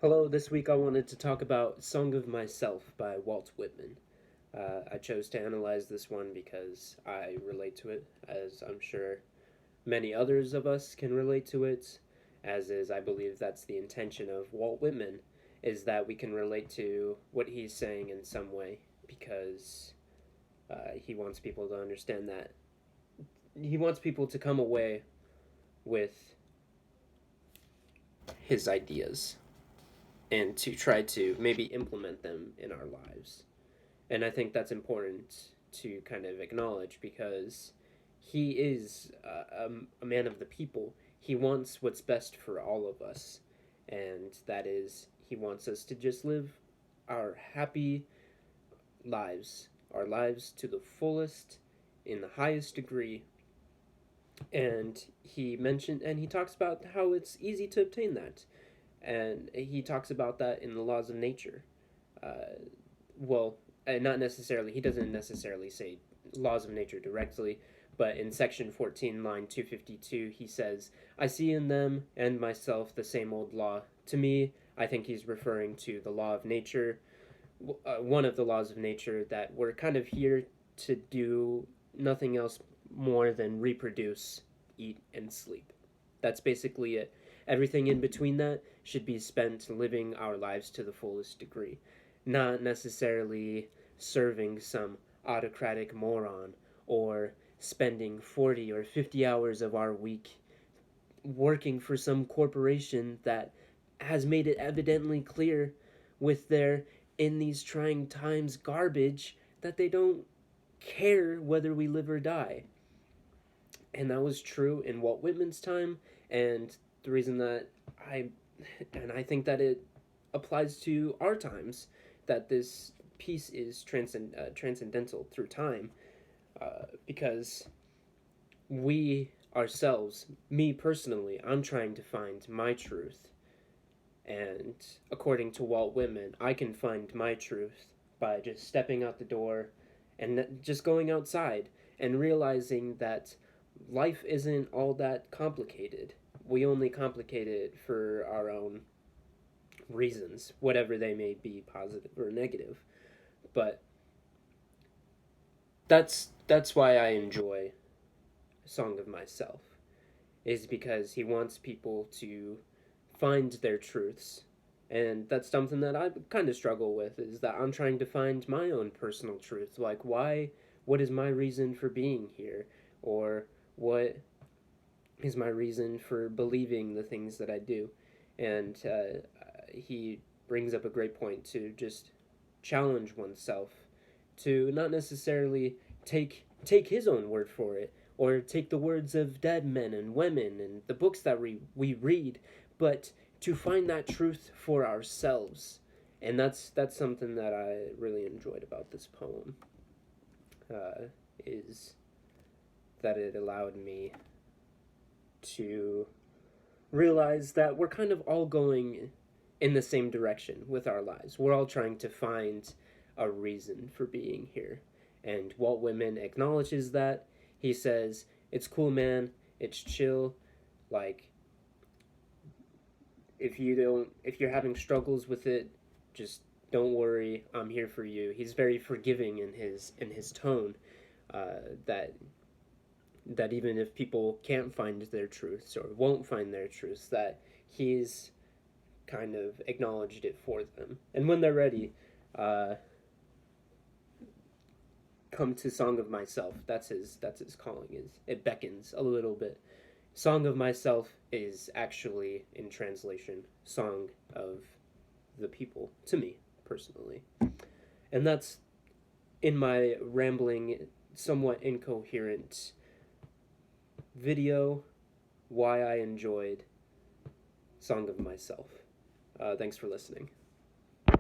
Hello, this week I wanted to talk about Song of Myself by Walt Whitman. I chose to analyze this one because I relate to it, as I'm sure many others of us can relate to it, as is, I believe that's the intention of Walt Whitman, is that we can relate to what he's saying in some way, because he wants people to understand that. He wants people to come away with his ideas and to try to maybe implement them in our lives. And I think that's important to kind of acknowledge because he is a man of the people. He wants what's best for all of us, and that is, he wants us to just live our happy lives, our lives to the fullest, in the highest degree. And he talks about how it's easy to obtain that. And he talks about that in the laws of nature. Uh, well, not necessarily, he doesn't necessarily say laws of nature directly, but in section 14, line 252, he says, I see in them and myself the same old law. To me, I think he's referring to the law of nature, one of the laws of nature, that we're kind of here to do nothing else more than reproduce, eat, and sleep. That's basically it. Everything in between that should be spent living our lives to the fullest degree, not necessarily serving some autocratic moron or spending 40 or 50 hours of our week working for some corporation that has made it evidently clear with their in these trying times garbage that they don't care whether we live or die. And that was true in Walt Whitman's time, and the reason that I I think that it applies to our times, that this piece is transcendental through time, because we ourselves, me personally, I'm trying to find my truth. And according to Walt Whitman, I can find my truth by just stepping out the door and just going outside and realizing that life isn't all that complicated. We only complicate it for our own reasons, whatever they may be, positive or negative. But that's why I enjoy Song of Myself, is because he wants people to find their truths. And that's something that I kind of struggle with, is that I'm trying to find my own personal truth. Like, what is my reason for being here? Or what is my reason for believing the things that I do? And he brings up a great point to just challenge oneself, to not necessarily take his own word for it, or take the words of dead men and women and the books that we read, but to find that truth for ourselves. And that's something that I really enjoyed about this poem, is that it allowed me to realize that we're kind of all going in the same direction with our lives. We're all trying to find a reason for being here. And Walt Whitman acknowledges that. He says, it's cool, man. It's chill. Like, if you're having struggles with it, just don't worry. I'm here for you. He's very forgiving in his tone. That even if people can't find their truths or won't find their truths, that he's kind of acknowledged it for them. And when they're ready, uh, come to Song of Myself. That's his calling. Is it beckons a little bit. Song of Myself is actually, in translation, Song of the People, to me personally. And that's, in my rambling, somewhat incoherent video, why I enjoyed Song of Myself. Thanks for listening.